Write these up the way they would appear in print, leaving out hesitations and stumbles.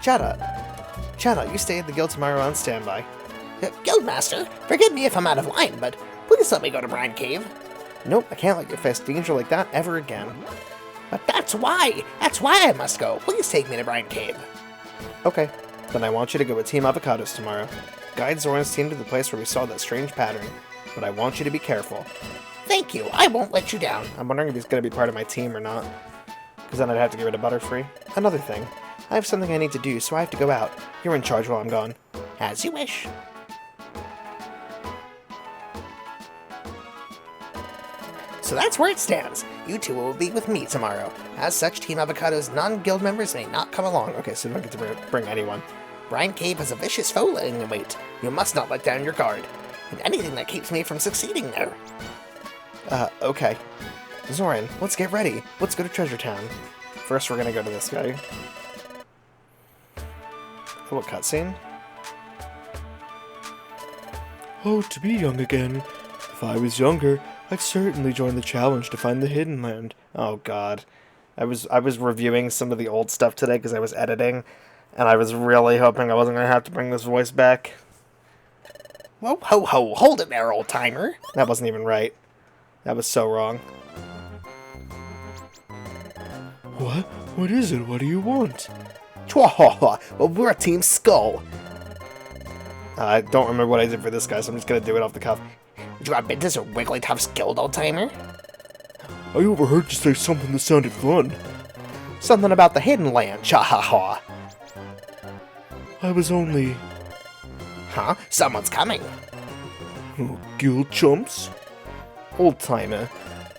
Chada, you stay at the guild tomorrow on standby. Guildmaster, forgive me if I'm out of line, but please let me go to Brine Cave. Nope, I can't let you face danger like that ever again. But that's why I must go. Please take me to Brine Cave. Okay, then I want you to go with Team Avocados tomorrow. Guide Xoren's team to the place where we saw that strange pattern, but I want you to be careful. Thank you, I won't let you down. I'm wondering if he's going to be part of my team or not, because then I'd have to get rid of Butterfree. Another thing, I have something I need to do, so I have to go out. You're in charge while I'm gone. As you wish. So that's where it stands. You two will be with me tomorrow. As such, Team Avocado's non-guild members may not come along. Okay, so we don't get to bring anyone. Brine Cave has a vicious foe laying in wait. You must not let down your guard. And anything that keeps me from succeeding there. Okay. Xoren, let's get ready. Let's go to Treasure Town. First, we're gonna go to this guy. Oh, what cutscene? Oh, to be young again. If I was younger, I'd certainly join the challenge to find the hidden land. Oh god. I was reviewing some of the old stuff today because I was editing, and I was really hoping I wasn't going to have to bring this voice back. Whoa, ho, ho, hold it there, old-timer. That wasn't even right. That was so wrong. What? What is it? What do you want? Well, we're Team Skull. I don't remember what I did for this guy, so I'm just going to do it off the cuff. Do you have business with Wigglytuff's guild, old-timer? I overheard you say something that sounded fun. Something about the hidden land, cha-ha-ha. I was only... Huh? Someone's coming. Oh, guild chumps? Old-timer,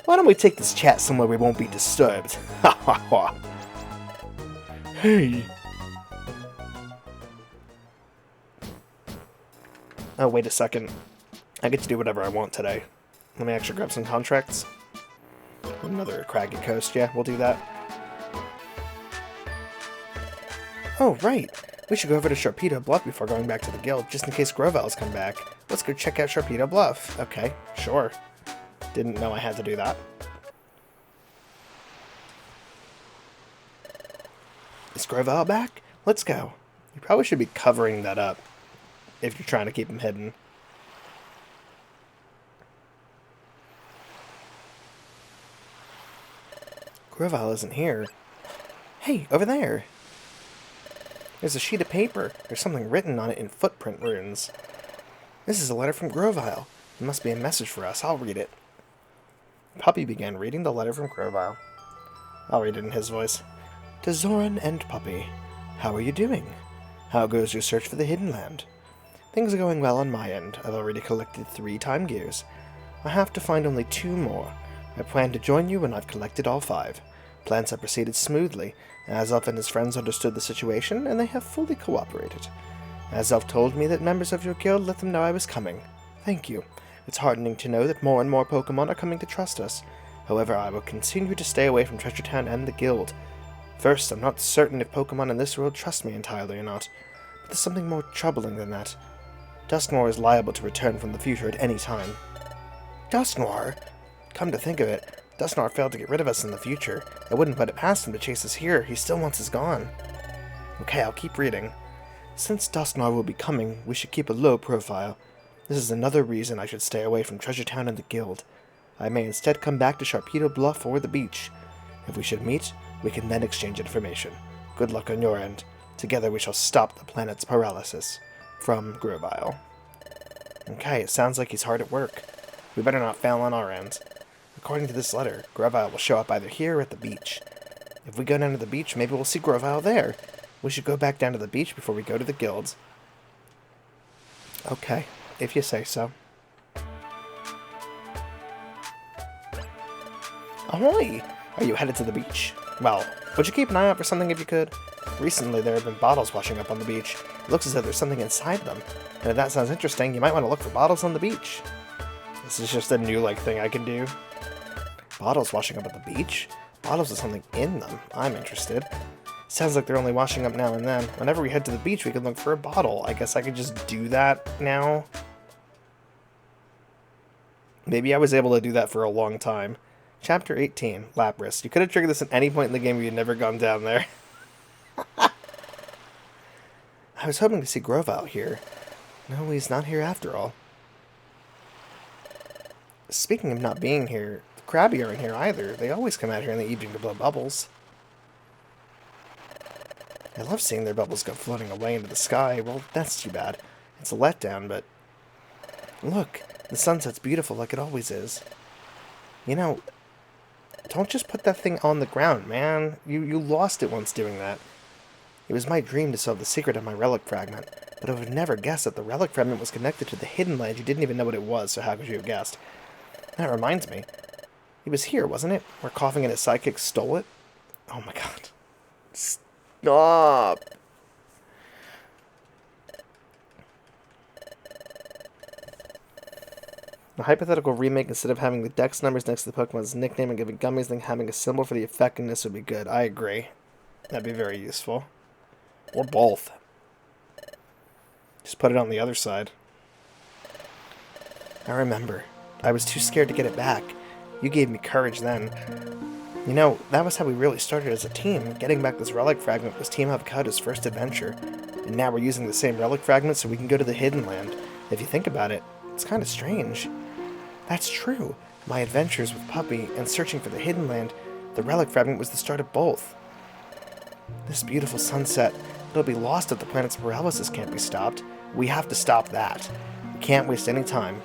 why don't we take this chat somewhere we won't be disturbed? Ha ha ha. Hey. Oh, wait a second. I get to do whatever I want today. Let me actually grab some contracts. Another craggy coast, yeah, we'll do that. Oh, right. We should go over to Sharpedo Bluff before going back to the guild, just in case Grovel's come back. Let's go check out Sharpedo Bluff. Okay, sure. Didn't know I had to do that. Is Grovel back? Let's go. You probably should be covering that up if you're trying to keep him hidden. Grovel isn't here. Hey, over there! There's a sheet of paper. There's something written on it in footprint runes. This is a letter from Grovel. It must be a message for us. I'll read it. Puppy began reading the letter from Grovel. I'll read it in his voice. To Xoren and Puppy, how are you doing? How goes your search for the hidden land? Things are going well on my end. I've already collected 3 time gears. I have to find only 2 more. I plan to join you when I've collected all 5. Plans have proceeded smoothly. Azelf and his friends understood the situation, and they have fully cooperated. Azelf told me that members of your guild let them know I was coming. Thank you. It's heartening to know that more and more Pokemon are coming to trust us. However, I will continue to stay away from Treasure Town and the guild. First, I'm not certain if Pokemon in this world trust me entirely or not, but there's something more troubling than that. Dusknoir is liable to return from the future at any time. Dusknoir? Come to think of it, Dusknoir failed to get rid of us in the future. I wouldn't put it past him to chase us here. He still wants us gone. Okay, I'll keep reading. Since Dusknoir will be coming, we should keep a low profile. This is another reason I should stay away from Treasure Town and the guild. I may instead come back to Sharpedo Bluff or the beach. If we should meet, we can then exchange information. Good luck on your end. Together we shall stop the planet's paralysis. From Grovel. Okay, it sounds like he's hard at work. We better not fail on our end. According to this letter, Grovel will show up either here or at the beach. If we go down to the beach, maybe we'll see Grovel there. We should go back down to the beach before we go to the guilds. Okay, if you say so. Ahoy! Are you headed to the beach? Well, would you keep an eye out for something if you could? Recently, there have been bottles washing up on the beach. It looks as though there's something inside them. And if that sounds interesting, you might want to look for bottles on the beach. This is just a new, thing I can do. Bottles washing up at the beach? Bottles with something in them. I'm interested. Sounds like they're only washing up now and then. Whenever we head to the beach, we can look for a bottle. I guess I could just do that now. Maybe I was able to do that for a long time. Chapter 18, Lapras. You could have triggered this at any point in the game if you'd never gone down there. I was hoping to see Grovile here. No, he's not here after all. Speaking of not being here, the Krabby aren't here either. They always come out here in the evening to blow bubbles. I love seeing their bubbles go floating away into the sky. Well, that's too bad. It's a letdown, but... Look, the sunset's beautiful like it always is. You know, don't just put that thing on the ground, man. You lost it once doing that. It was my dream to solve the secret of my relic fragment, but I would have never guessed that the relic fragment was connected to the hidden land. You didn't even know what it was, so how could you have guessed? That reminds me. It was here, wasn't it? Where Coughing and his sidekick stole it? Oh my god. Stop! A hypothetical remake, instead of having the dex numbers next to the Pokemon's nickname and giving gummies, then having a symbol for the effectiveness would be good. I agree. That'd be very useful. Or both. Just put it on the other side. I remember. I was too scared to get it back. You gave me courage then. You know, that was how we really started as a team. Getting back this relic fragment was Team Avocado's first adventure. And now we're using the same relic fragment so we can go to the hidden land. If you think about it, it's kind of strange. That's true. My adventures with Puppy and searching for the hidden land, the relic fragment was the start of both. This beautiful sunset, it'll be lost if the planet's paralysis can't be stopped. We have to stop that. We can't waste any time.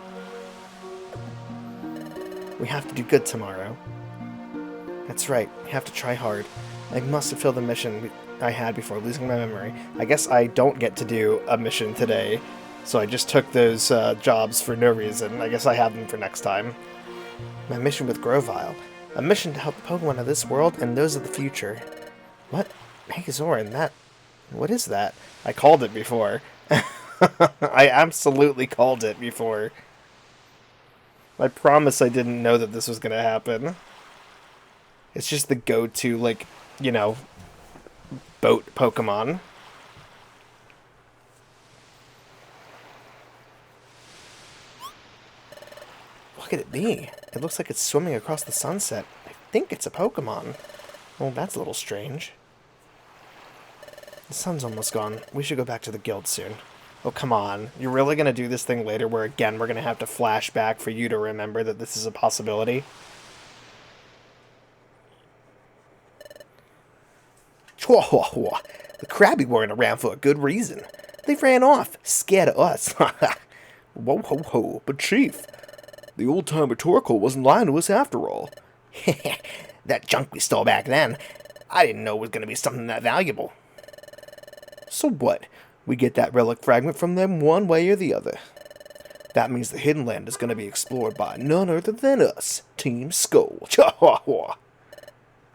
We have to do good tomorrow. That's right, we have to try hard. I must fulfill the mission I had before losing my memory. I guess I don't get to do a mission today, so I just took those jobs for no reason. I guess I have them for next time. My mission with Grovile. A mission to help the Pokemon of this world and those of the future. What? Hey, Xoren, what is that? I called it before. I absolutely called it before. I promise I didn't know that this was going to happen. It's just the go-to, like, you know, boat Pokemon. What could it be? It looks like it's swimming across the sunset. I think it's a Pokemon. Well, that's a little strange. The sun's almost gone. We should go back to the guild soon. Oh, come on. You're really going to do this thing later where, again, we're going to have to flash back for you to remember that this is a possibility? Chwa-hwa-hwa. The Krabby weren't around for a good reason. They ran off, scared of us. Whoa, but Chief, the old-timer Torkoal wasn't lying to us after all. That junk we stole back then, I didn't know it was going to be something that valuable. So what? We get that relic fragment from them one way or the other. That means the hidden land is going to be explored by none other than us, Team Skull. Chwa-hwa-hwa.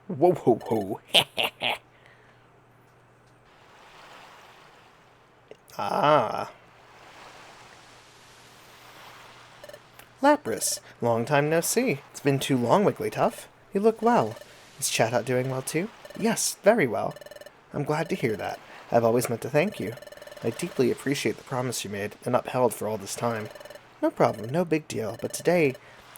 Whoa. Ah. Lapras, long time no see. It's been too long, Wigglytuff. You look well. Is Chatot doing well too? Yes, very well. I'm glad to hear that. I've always meant to thank you. I deeply appreciate the promise you made and upheld for all this time. No problem, no big deal, but today,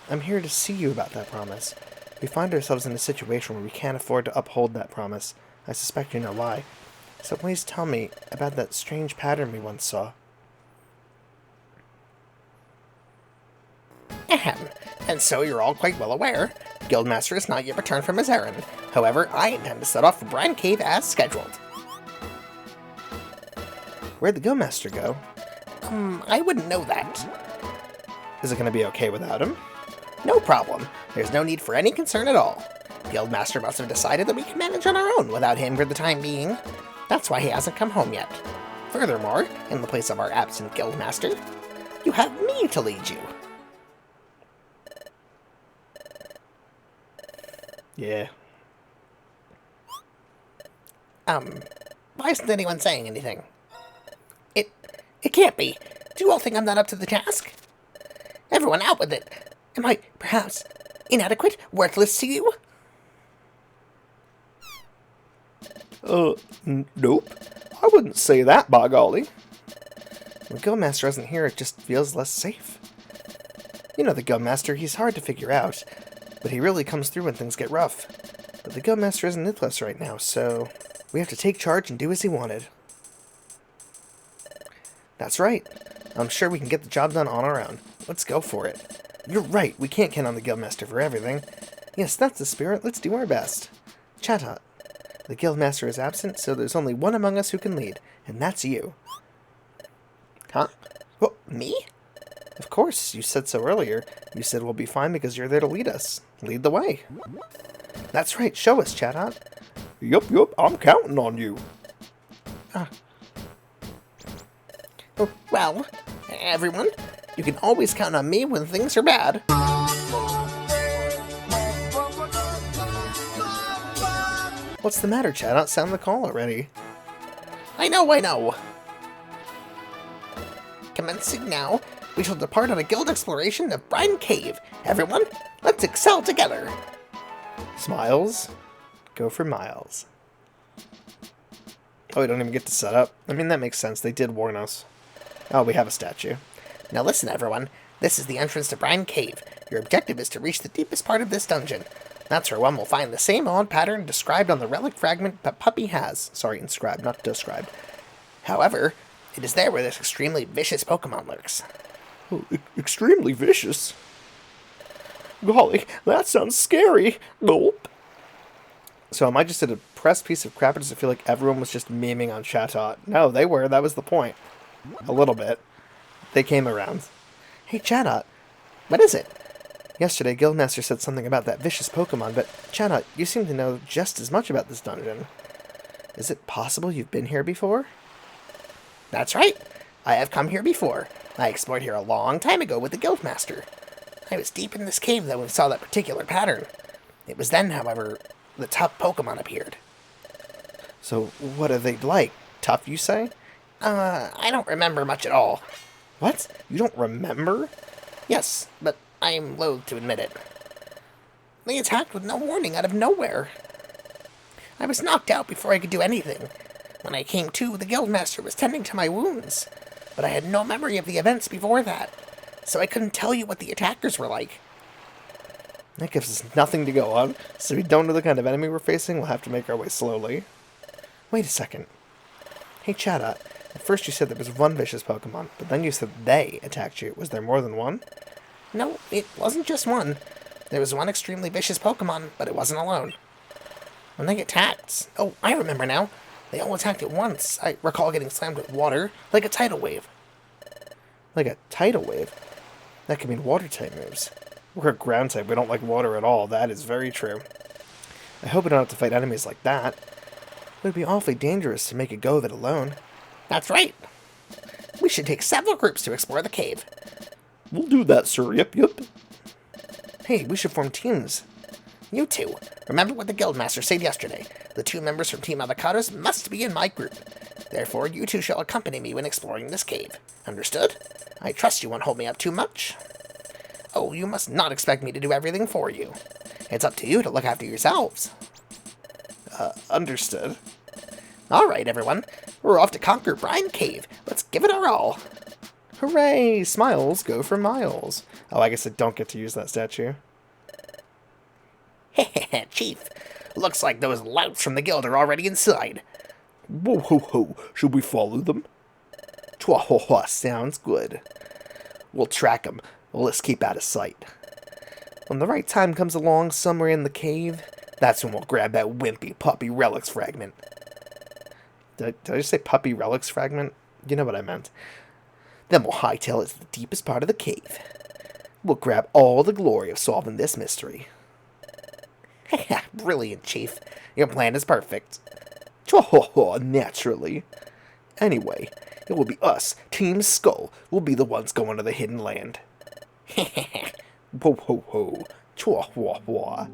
I'm here to see you about that promise. We find ourselves in a situation where we can't afford to uphold that promise. I suspect you know why. So please tell me about that strange pattern we once saw. Ahem. And so you're all quite well aware, Guildmaster has not yet returned from his errand. However, I intend to set off for Brine Cave as scheduled. Where'd the Guildmaster go? I wouldn't know that. Is it going to be okay without him? No problem. There's no need for any concern at all. Guildmaster must have decided that we can manage on our own without him for the time being. That's why he hasn't come home yet. Furthermore, in the place of our absent Guildmaster, you have me to lead you. Yeah. Why isn't anyone saying anything? It can't be. Do you all think I'm not up to the task? Everyone out with it. Am I, perhaps, inadequate, worthless to you? Nope. I wouldn't say that, by golly. When Guildmaster isn't here, it just feels less safe. You know the Guildmaster, he's hard to figure out, but he really comes through when things get rough. But the Guildmaster isn't with us right now, so we have to take charge and do as he wanted. That's right. I'm sure we can get the job done on our own. Let's go for it. You're right, we can't count on the Guildmaster for everything. Yes, that's the spirit. Let's do our best. Chatot, the Guildmaster is absent, so there's only one among us who can lead, and that's you. Huh? Well, me? Of course, you said so earlier. You said we'll be fine because you're there to lead us. Lead the way. That's right, show us, Chatot. Yup, I'm counting on you. Well, everyone, you can always count on me when things are bad. What's the matter, Chatot? Sound the call already. I know. Commencing now, we shall depart on a guild exploration of Brine Cave. Everyone, let's excel together. Smiles? Go for miles. Oh, we don't even get to set up? I mean, that makes sense. They did warn us. Oh, we have a statue. Now listen, everyone. This is the entrance to Brine Cave. Your objective is to reach the deepest part of this dungeon. That's where one will find the same odd pattern described on the relic fragment that Puppy has. Sorry, inscribed, not described. However, it is there where this extremely vicious Pokemon lurks. Oh, extremely vicious. Golly, that sounds scary. Gulp. So am I just a depressed piece of crap, or does it feel like everyone was just memeing on Chatot? No, they were. That was the point. A little bit. They came around. Hey, Chatot. What is it? Yesterday, Guildmaster said something about that vicious Pokemon, but Chatot, you seem to know just as much about this dungeon. Is it possible you've been here before? That's right. I have come here before. I explored here a long time ago with the Guildmaster. I was deep in this cave though and saw that particular pattern. It was then, however, the tough Pokemon appeared. So, what are they like? Tough, you say? I don't remember much at all. What? You don't remember? Yes, but I'm loath to admit it. They attacked with no warning out of nowhere. I was knocked out before I could do anything. When I came to, the Guildmaster was tending to my wounds, but I had no memory of the events before that, so I couldn't tell you what the attackers were like. That gives us nothing to go on, so we don't know the kind of enemy we're facing. We'll have to make our way slowly. Wait a second. Hey, Chatot. At first you said there was one vicious Pokemon, but then you said they attacked you. Was there more than one? No, it wasn't just one. There was one extremely vicious Pokemon, but it wasn't alone. When they attacked... Oh, I remember now. They all attacked at once. I recall getting slammed with water, like a tidal wave. Like a tidal wave? That could mean water-type moves. We're a ground-type. We don't like water at all. That is very true. I hope we don't have to fight enemies like that. It would be awfully dangerous to make a go of it alone. That's right. We should take several groups to explore the cave. We'll do that, sir. Yep. Hey, we should form teams. You two, remember what the Guildmaster said yesterday. The 2 members from Team Avocados must be in my group. Therefore, you two shall accompany me when exploring this cave. Understood? I trust you won't hold me up too much. Oh, you must not expect me to do everything for you. It's up to you to look after yourselves. Understood. All right, everyone. We're off to conquer Brine Cave. Let's give it our all. Hooray! Smiles go for miles. Oh, I guess I don't get to use that statue. Hehehe, Chief. Looks like those louts from the guild are already inside. Whoa, ho, ho. Should we follow them? Twahoha, sounds good. We'll track them. Well, let's keep out of sight. When the right time comes along somewhere in the cave, that's when we'll grab that wimpy puppy relics fragment. Did I just say puppy relics fragment? You know what I meant. Then we'll hightail it to the deepest part of the cave. We'll grab all the glory of solving this mystery. Brilliant, Chief. Your plan is perfect. Naturally. Anyway, it will be us, Team Skull, will be the ones going to the hidden land. Ho, ho, ho. Chua, hua, hua.